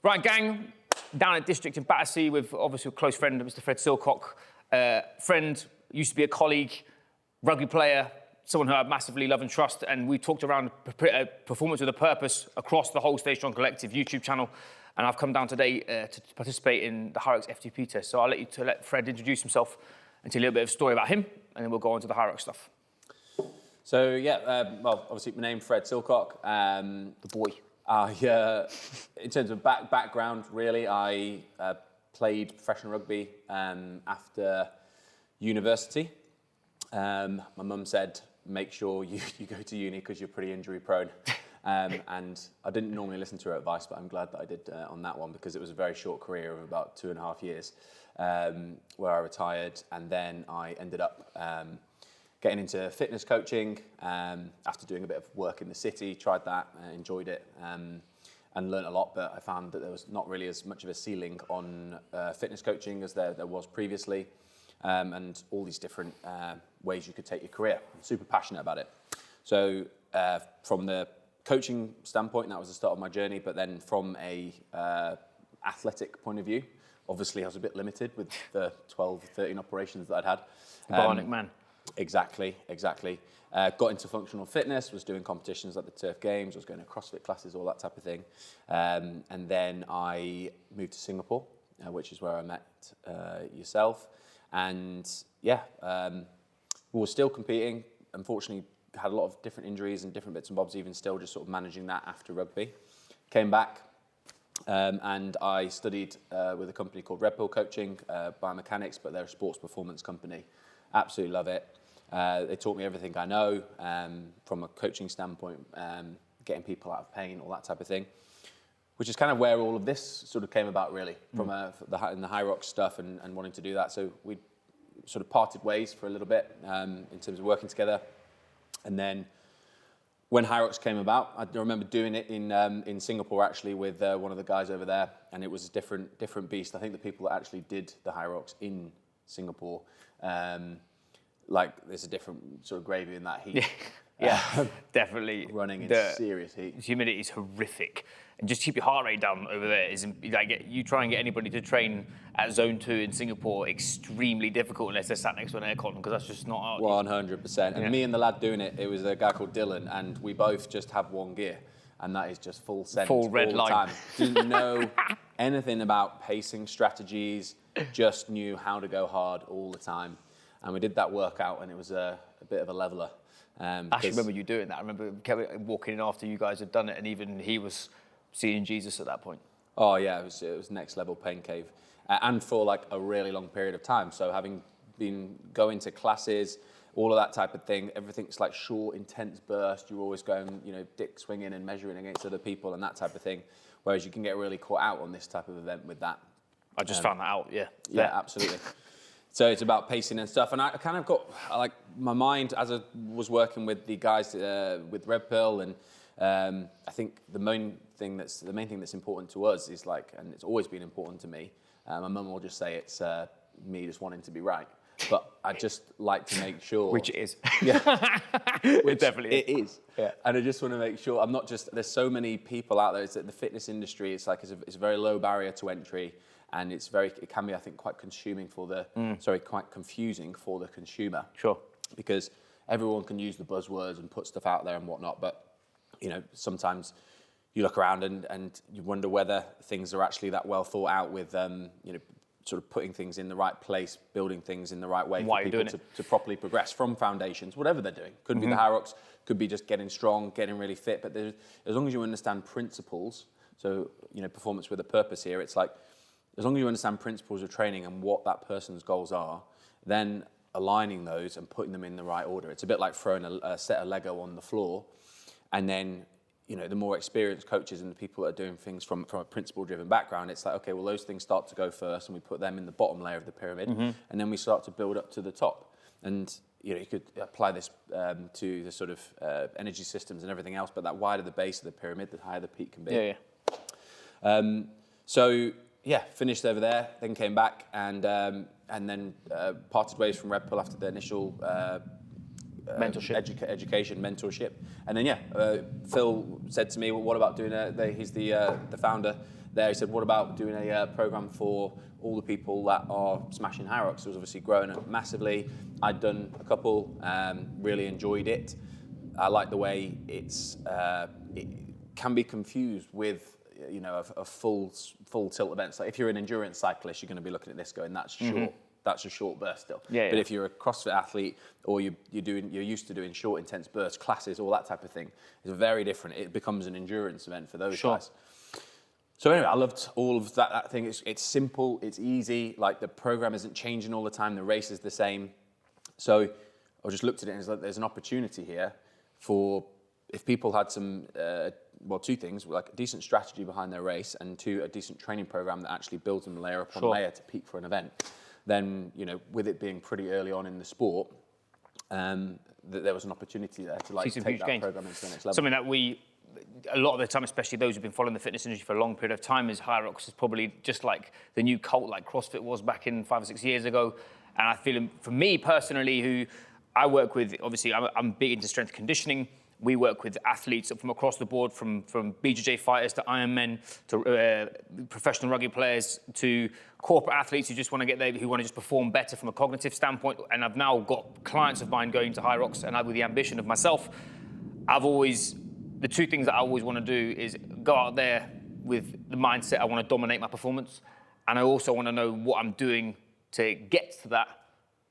Right, gang, down at District in Battersea with obviously a close friend, Mr. Fred Silcock. Friend, used to be a colleague, rugby player, someone who I massively love and trust, and we talked around performance with a purpose across the whole Stay Strong Collective YouTube channel, and I've come down today to participate in the Hyrox FTP test. So I'll let Fred introduce himself and tell you a little bit of a story about him, and then we'll go on to the Hyrox stuff. So well, obviously my name's Fred Silcock. The boy. In terms of background, really, I played professional rugby after university. My mum said, make sure you go to uni because you're pretty injury prone. And I didn't normally listen to her advice, but I'm glad that I did on that one, because it was a very short career of about 2.5 years where I retired, and then I ended up getting into fitness coaching after doing a bit of work in the city. Tried that, enjoyed it, and learned a lot, but I found that there was not really as much of a ceiling on fitness coaching as there was previously, and all these different ways you could take your career. I'm super passionate about it. So from the coaching standpoint, that was the start of my journey, but then from a athletic point of view, obviously I was a bit limited with the 12, 13 operations that I'd had. Bionic man. Exactly. Got into functional fitness, was doing competitions like the Turf Games, was going to CrossFit classes, all that type of thing. And then I moved to Singapore, which is where I met yourself. And we were still competing. Unfortunately, had a lot of different injuries and different bits and bobs, even still just sort of managing that after rugby. Came back and I studied with a company called Red Pill Coaching, biomechanics, but they're a sports performance company. Absolutely love it. They taught me everything I know from a coaching standpoint, getting people out of pain, all that type of thing, which is kind of where all of this sort of came about, really, from in the Hyrox stuff and wanting to do that. So we sort of parted ways for a little bit in terms of working together. And then when Hyrox came about, I remember doing it in Singapore, actually, with one of the guys over there, and it was a different beast. I think the people that actually did the Hyrox in Singapore, there's a different sort of gravy in that heat. Yeah, definitely. Running in serious heat. Humidity is horrific. And just keep your heart rate down over there. You try and get anybody to train at Zone 2 in Singapore, extremely difficult unless they're sat next to an aircon, because that's just not out. 100%. And me and the lad doing it was a guy called Dylan, and we both just have one gear, and that is just full send full red all line. The time. Didn't know anything about pacing strategies, just knew how to go hard all the time. And we did that workout, and it was a bit of a leveler. I actually remember you doing that. I remember Kevin walking in after you guys had done it, and even he was seeing Jesus at that point. Oh yeah, it was next level pain cave, and for like a really long period of time. So having been going to classes, all of that type of thing, everything's like short, intense burst. You're always going, dick swinging and measuring against other people and that type of thing. Whereas you can get really caught out on this type of event with that. I just found that out. Yeah. Yeah, absolutely. So it's about pacing and stuff, and I kind of got my mind as I was working with the guys with Red Pill, and I think the main thing that's important to us is and it's always been important to me. My mum will just say it's me just wanting to be right, but I just like to make sure, which it is. Yeah, It definitely is. Yeah, and I just want to make sure I'm not just. There's so many people out there. It's that the fitness industry. It's a very low barrier to entry. And it can be, I think, quite confusing for the consumer. Sure. Because everyone can use the buzzwords and put stuff out there and whatnot, but sometimes you look around and you wonder whether things are actually that well thought out with sort of putting things in the right place, building things in the right way for people to properly progress from foundations, whatever they're doing. Could be the Hyrox, could be just getting strong, getting really fit, but as long as you understand principles, so performance with a purpose here, it's like, as long as you understand principles of training and what that person's goals are, then aligning those and putting them in the right order. It's a bit like throwing a set of Lego on the floor, and then the more experienced coaches and the people that are doing things from a principle-driven background, it's like, okay, well, those things start to go first, and we put them in the bottom layer of the pyramid, and then we start to build up to the top. And you could apply this to the sort of energy systems and everything else, but that wider the base of the pyramid, the higher the peak can be. Yeah. Finished over there, then came back and then parted ways from Red Pill after the initial mentorship, education, mentorship, and then Phil said to me, "Well, what about doing he's the founder there. He said, what about doing a program for all the people that are smashing Hyrox? It was obviously growing up massively. I'd done a couple, really enjoyed it. I like the way it can be confused with, you know, a full tilt event. So if you're an endurance cyclist, you're going to be looking at this going, that's short. That's a short burst still. Yeah, but if you're a CrossFit athlete or you're used to doing short, intense burst classes, all that type of thing, it's very different. It becomes an endurance event for those guys. So anyway, I loved all of that thing. It's simple, it's easy. Like the program isn't changing all the time. The race is the same. So I just looked at it and it's like, there's an opportunity here for if people had some, two things, like a decent strategy behind their race, and two, a decent training program that actually builds them layer upon layer to peak for an event. Then, you know, with it being pretty early on in the sport, there was an opportunity there to like take that program into the next level. Something that a lot of the time, especially those who've been following the fitness industry for a long period of time, is Hyrox is probably just like the new cult, like CrossFit was back in 5 or 6 years ago. And I feel, for me personally, who I work with, obviously I'm big into strength conditioning. We work with athletes from across the board, from BJJ fighters to Ironmen to professional rugby players to corporate athletes who just want to get there, who want to just perform better from a cognitive standpoint. And I've now got clients of mine going to Hyrox, and with the ambition of myself, the two things that I always want to do is go out there with the mindset I want to dominate my performance, and I also want to know what I'm doing to get to that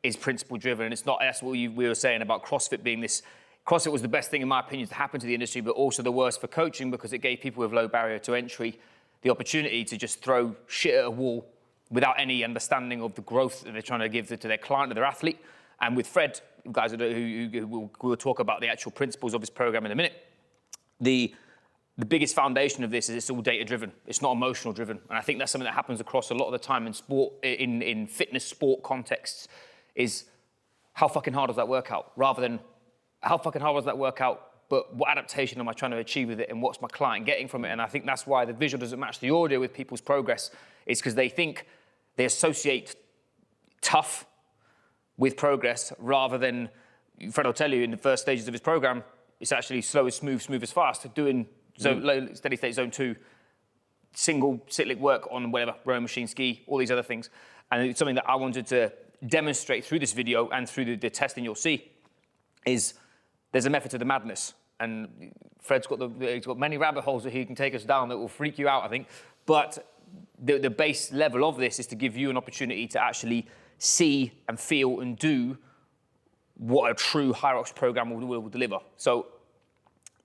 is principle driven. And it's not, that's what we were saying about CrossFit being this. CrossFit was the best thing, in my opinion, to happen to the industry, but also the worst for coaching, because it gave people with low barrier to entry the opportunity to just throw shit at a wall without any understanding of the growth that they're trying to give to their client or their athlete. And with Fred, guys who will talk about the actual principles of his program in a minute, the biggest foundation of this is it's all data driven. It's not emotional driven. And I think that's something that happens across a lot of the time in sport, in fitness sport contexts, is how fucking hard does that work out, rather than how fucking hard was that workout, but what adaptation am I trying to achieve with it, and what's my client getting from it? And I think that's why the visual doesn't match the audio with people's progress, is because they associate tough with progress, rather than, Fred will tell you, in the first stages of his program, it's actually slow as smooth, smooth as fast, doing steady state zone 2, single cyclic work on whatever, rowing machine, ski, all these other things. And it's something that I wanted to demonstrate through this video and through the testing you'll see, is there's a method to the madness, and Fred's got many rabbit holes that he can take us down that will freak you out, I think. But the base level of this is to give you an opportunity to actually see and feel and do what a true Hyrox program will deliver. So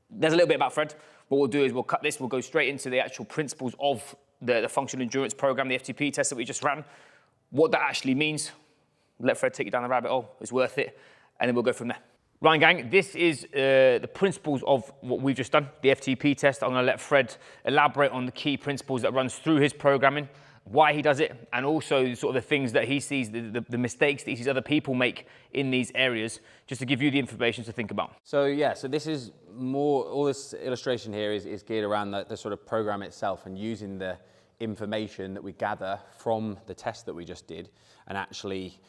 there's a little bit about Fred. What we'll do is we'll cut this, we'll go straight into the actual principles of the functional endurance program, the FTP test that we just ran, what that actually means. Let Fred take you down the rabbit hole, it's worth it, and then we'll go from there. Right, gang, this is the principles of what we've just done, the FTP test. I'm going to let Fred elaborate on the key principles that runs through his programming, why he does it, and also sort of the things that he sees, the mistakes that he sees other people make in these areas, just to give you the information to think about. So yeah, so this is more, all this illustration here is geared around the sort of program itself, and using the information that we gather from the test that we just did and actually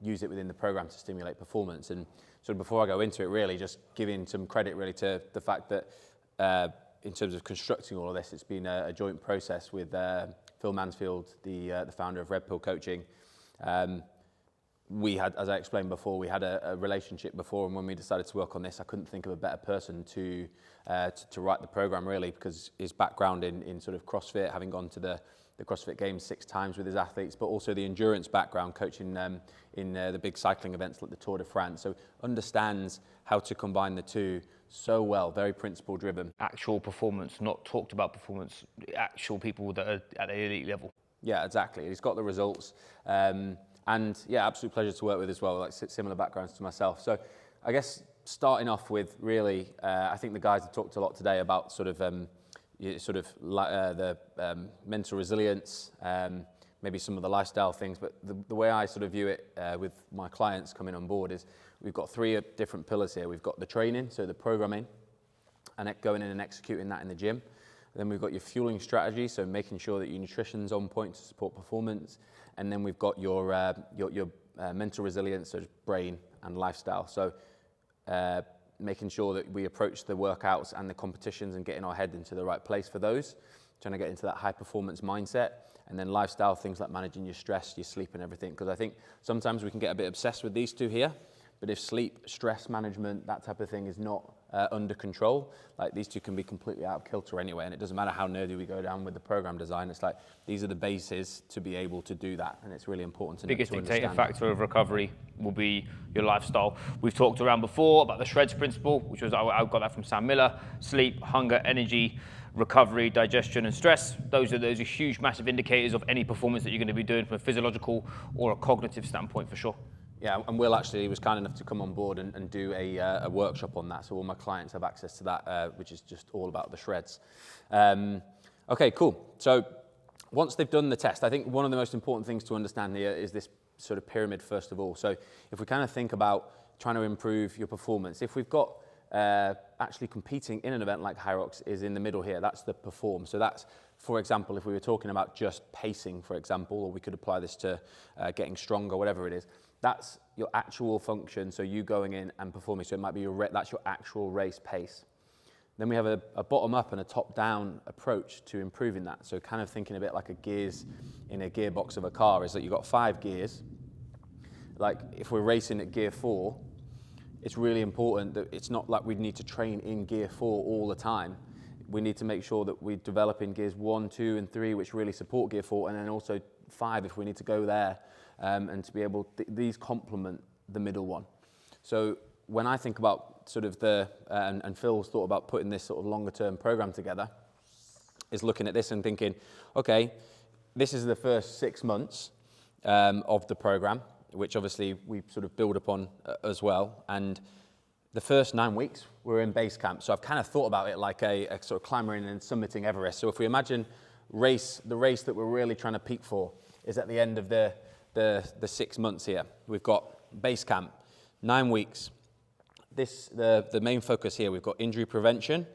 use it within the program to stimulate performance. And so before I go into it, really just giving some credit really to the fact that in terms of constructing all of this, it's been a joint process with Phil Mansfield, the founder of Red Pill Coaching. We had, as I explained before, we had a relationship before, and when we decided to work on this, I couldn't think of a better person to write the program, really, because his background in sort of CrossFit, having gone to the CrossFit Games 6 times with his athletes, but also the endurance background, coaching in the big cycling events like the Tour de France. So understands how to combine the two so well, very principle driven. Actual performance, not talked about performance, actual people that are at the elite level. Yeah, exactly. He's got the results. And yeah, absolute pleasure to work with as well, like similar backgrounds to myself. So I guess starting off with really, I think the guys have talked a lot today about sort of the mental resilience, maybe some of the lifestyle things, but the way I sort of view it with my clients coming on board is we've got 3 different pillars here. We've got the training, so the programming, and going in and executing that in the gym. Then we've got your fueling strategy, so making sure that your nutrition's on point to support performance. And then we've got your mental resilience, so brain and lifestyle. So making sure that we approach the workouts and the competitions and getting our head into the right place for those. trying to get into that high performance mindset. And then lifestyle, things like managing your stress, your sleep and everything. Because I think sometimes we can get a bit obsessed with these two here, but if sleep, stress management, that type of thing is not under control, like these two can be completely out of kilter anyway, and it doesn't matter how nerdy we go down with the program design, it's like these are the bases to be able to do that, and it's really important to Biggest to dictating understand. factor of recovery will be your lifestyle. We've talked around before about the shreds principle, which was, I got that from Sam Miller: sleep, hunger, energy, recovery, digestion, and stress. Those are huge, massive indicators of any performance that you're going to be doing from a physiological or a cognitive standpoint, for sure. Yeah, and Will actually was kind enough to come on board and do a workshop on that. So all my clients have access to that, which is just all about the shreds. Okay, cool. So once they've done the test, I think one of the most important things to understand here is this sort of pyramid first of all. So if we kind of think about trying to improve your performance, if we've got actually competing in an event like Hyrox is in the middle here, that's the perform. So that's, for example, if we were talking about just pacing, for example, or we could apply this to getting stronger, whatever it is, that's your actual function, so you going in and performing. So it might be that's your actual race pace. Then we have a bottom-up and a top-down approach to improving that. So kind of thinking a bit like a gears in a gearbox of a car is that you've got 5 gears. Like if we're racing at gear 4, it's really important that it's not like we need to train in gear 4 all the time. We need to make sure that we develop in gears 1, 2, and 3, which really support gear 4, and then also 5 if we need to go there. And to be able, these complement the middle one. So when I think about sort of and Phil's thought about putting this sort of longer term program together, is looking at this and thinking, okay, this is the first 6 months of the program, which obviously we sort of build upon as well. And the first 9 weeks, we're in base camp. So I've kind of thought about it like a sort of climbing and summiting Everest. So if we imagine the race that we're really trying to peak for is at the end of the 6 months here. We've got base camp, 9 weeks. The main focus here, we've got injury prevention,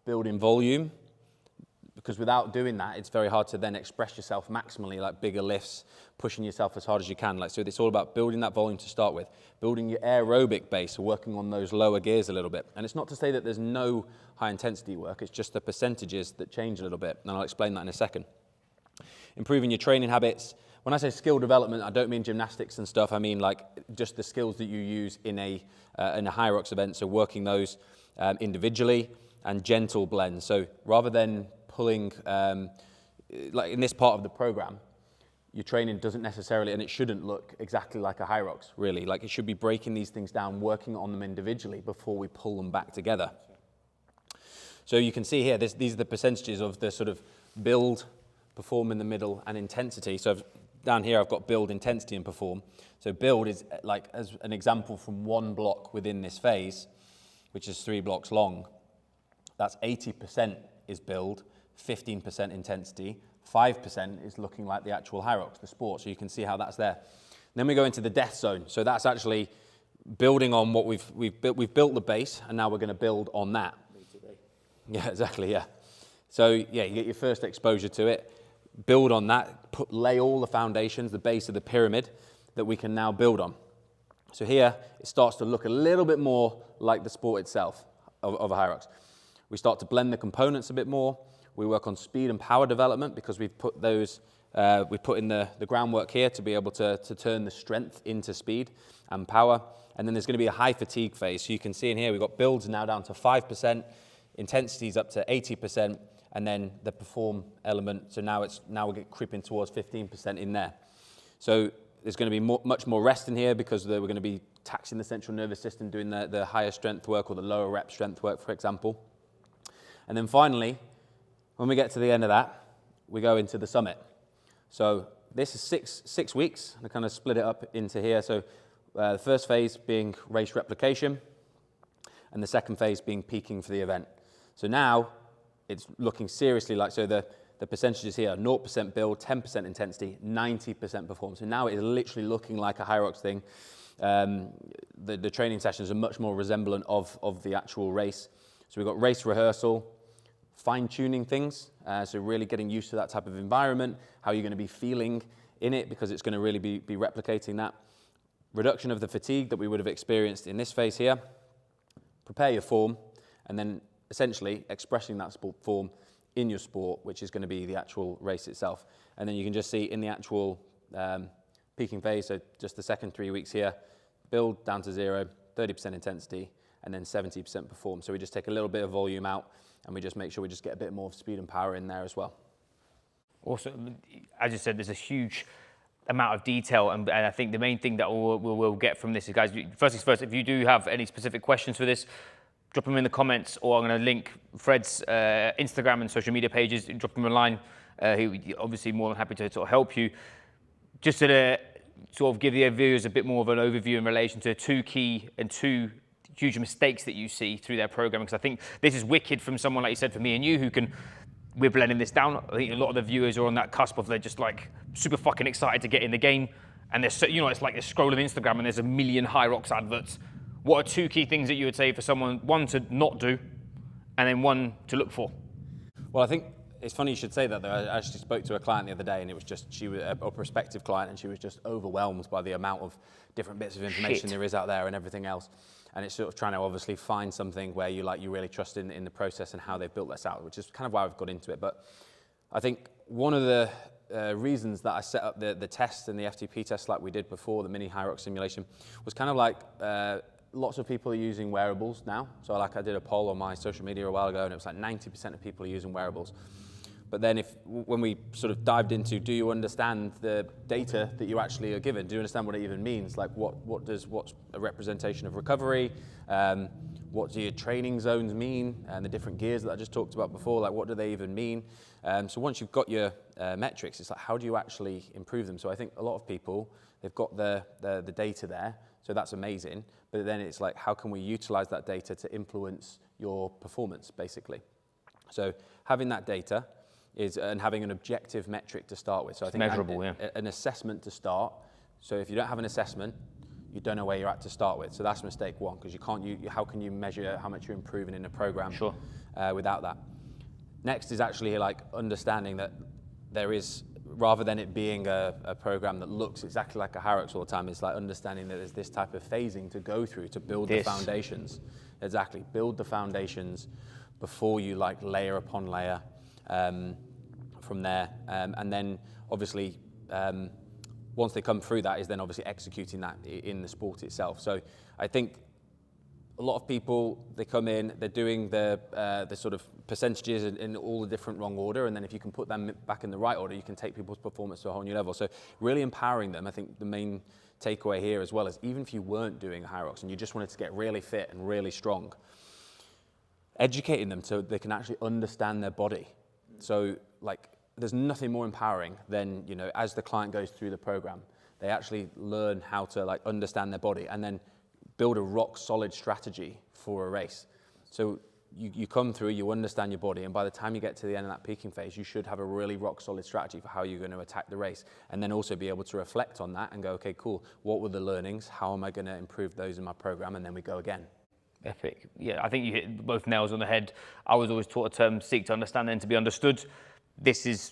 building volume, because without doing that, it's very hard to then express yourself maximally, like bigger lifts, pushing yourself as hard as you can. Like, so it's all about building that volume to start with, building your aerobic base, so working on those lower gears a little bit. And it's not to say that there's no high intensity work, it's just the percentages that change a little bit, and I'll explain that in a second. Improving your training habits. When I say skill development, I don't mean gymnastics and stuff. I mean like just the skills that you use in a Hyrox event. So working those individually and gentle blends. So rather than pulling, like in this part of the program, your training doesn't necessarily, and it shouldn't look exactly like a Hyrox, really. Like it should be breaking these things down, working on them individually before we pull them back together. So you can see here, these are the percentages of the sort of build, perform in the middle, and intensity. So down here I've got build, intensity, and perform. So build is like, as an example from one block within this phase, which is 3 blocks long. That's 80% is build, 15% intensity, 5% is looking like the actual Hyrox, the sport. So you can see how that's there. Then we go into the death zone. So that's actually building on what we've built the base, and now we're going to build on that. Yeah, exactly, yeah. So yeah, you get your first exposure to it, build on that, lay all the foundations, the base of the pyramid that we can now build on. So here, it starts to look a little bit more like the sport itself of a Hyrox. We start to blend the components a bit more. We work on speed and power development because we've put in the groundwork here to be able to turn the strength into speed and power. And then there's going to be a high fatigue phase. So you can see in here, we've got builds now down to 5%, intensities up to 80%, and then the perform element. So now we're creeping towards 15% in there. So there's going to be much more rest in here because we're going to be taxing the central nervous system, doing the higher strength work or the lower rep strength work, for example. And then finally, when we get to the end of that, we go into the summit. So this is six weeks, and I kind of split it up into here. So the first phase being race replication, and the second phase being peaking for the event. So now it's looking seriously like, so the percentages here are 0% build, 10% intensity, 90% perform. So now it is literally looking like a Hyrox thing. The training sessions are much more resemblant of the actual race. So we've got race rehearsal, fine-tuning things, so really getting used to that type of environment, how you're going to be feeling in it, because it's going to really be replicating that. Reduction of the fatigue that we would have experienced in this phase here. Prepare your form, and then essentially expressing that sport form in your sport, which is going to be the actual race itself. And then you can just see in the actual peaking phase, so just the second 3 weeks here, build down to 0, 30% intensity, and then 70% perform. So we just take a little bit of volume out, and we just make sure we just get a bit more of speed and power in there as well. Also, as you said, there's a huge amount of detail, and I think the main thing that we'll get from this is, guys, first things first, if you do have any specific questions for this, drop them in the comments, or I'm going to link Fred's Instagram and social media pages. Drop them a line. He obviously more than happy to sort of help you. Just to sort of give the viewers a bit more of an overview in relation to two huge mistakes that you see through their programming, because I think this is wicked from someone like you said, for me and you, we're blending this down. I think a lot of the viewers are on that cusp of they're just like super fucking excited to get in the game, and there's it's like they're scrolling Instagram and there's a million Hyrox adverts. What are two key things that you would say for someone, one to not do, and then one to look for? Well, I think it's funny you should say that, though. I actually spoke to a client the other day, and it was just, she was a prospective client, and she was just overwhelmed by the amount of different bits of information there is out there and everything else. And it's sort of trying to obviously find something where you really trust in the process and how they've built this out, which is kind of why I've got into it. But I think one of the reasons that I set up the test and the FTP test like we did before, the mini Hyrox simulation, was kind of like lots of people are using wearables now. So I did a poll on my social media a while ago, and it was like 90% of people are using wearables. But then when we sort of dived into, do you understand the data that you actually are given? Do you understand what it even means? Like what's a representation of recovery? What do your training zones mean? And the different gears that I just talked about before, like what do they even mean? So once you've got your metrics, it's like, how do you actually improve them? So I think a lot of people, they've got the data there, so that's amazing. But then it's like, how can we utilize that data to influence your performance, basically? So having that data, and having an objective metric to start with. So I think measurable, an assessment to start. So if you don't have an assessment, you don't know where you're at to start with. So that's mistake one, because how can you measure how much you're improving in a program without that? Next is actually like understanding that there is, rather than it being a program that looks exactly like a Hyrox all the time, it's like understanding that there's this type of phasing to go through to build the foundations. Exactly, build the foundations before you layer upon layer. From there, and then obviously once they come through that is then obviously executing that in the sport itself. So I think a lot of people, they come in, they're doing the sort of percentages in all the different wrong order, and then if you can put them back in the right order, you can take people's performance to a whole new level. So really empowering them. I think the main takeaway here as well is, even if you weren't doing a Hyrox and you just wanted to get really fit and really strong, educating them so they can actually understand their body. So there's nothing more empowering than, as the client goes through the program, they actually learn how to understand their body and then build a rock solid strategy for a race. So you come through, you understand your body, and by the time you get to the end of that peaking phase, you should have a really rock solid strategy for how you're going to attack the race, and then also be able to reflect on that and go, okay, cool, what were the learnings? How am I going to improve those in my program? And then we go again. Epic. Yeah, I think you hit both nails on the head. I was always taught a term, seek to understand and to be understood. This is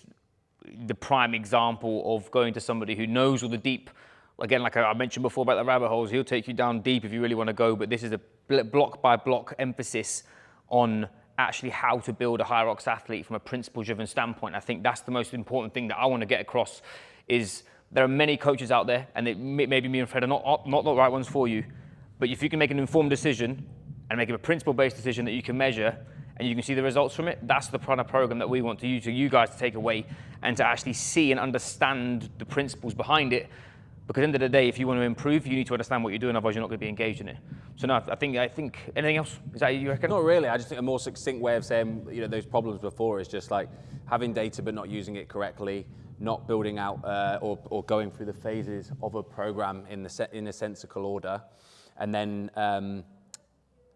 the prime example of going to somebody who knows all the deep, again, like I mentioned before about the rabbit holes, he'll take you down deep if you really want to go, but this is a block by block emphasis on actually how to build a Hyrox athlete from a principle-driven standpoint. I think that's the most important thing that I want to get across, is there are many coaches out there, and maybe me and Fred are not the right ones for you, but if you can make an informed decision and make it a principle-based decision that you can measure and you can see the results from it, that's the kind of program that we want to use, you guys to take away and to actually see and understand the principles behind it. Because at the end of the day, if you want to improve, you need to understand what you're doing, otherwise you're not going to be engaged in it. So no, I think anything else? Is that you reckon? Not really. I just think a more succinct way of saying, those problems before is just like having data but not using it correctly, not building out or going through the phases of a program in a sensical order, and then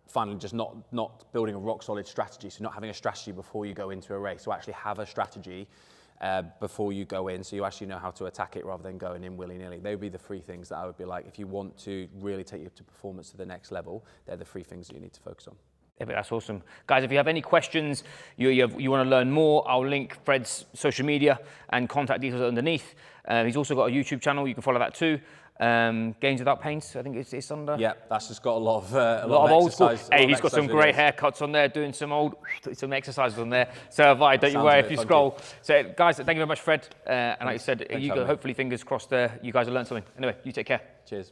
finally just not building a rock solid strategy. So not having a strategy before you go into a race. So actually have a strategy before you go in, so you actually know how to attack it rather than going in willy-nilly. They would be the three things that I would be like, if you want to really take your performance to the next level, they're the three things that you need to focus on. Yeah, but that's awesome. Guys, if you have any questions, you want to learn more, I'll link Fred's social media and contact details underneath. He's also got a YouTube channel, you can follow that too. Gains Without Pains, I think it's under. Yeah, that's just got a lot of old school. exercise. Hey, he's got some great haircuts on there, doing some exercises on there. So have I, don't you worry if you scroll. So guys, thank you very much, Fred. And like you said, hopefully fingers crossed, you guys will learn something. Anyway, you take care. Cheers.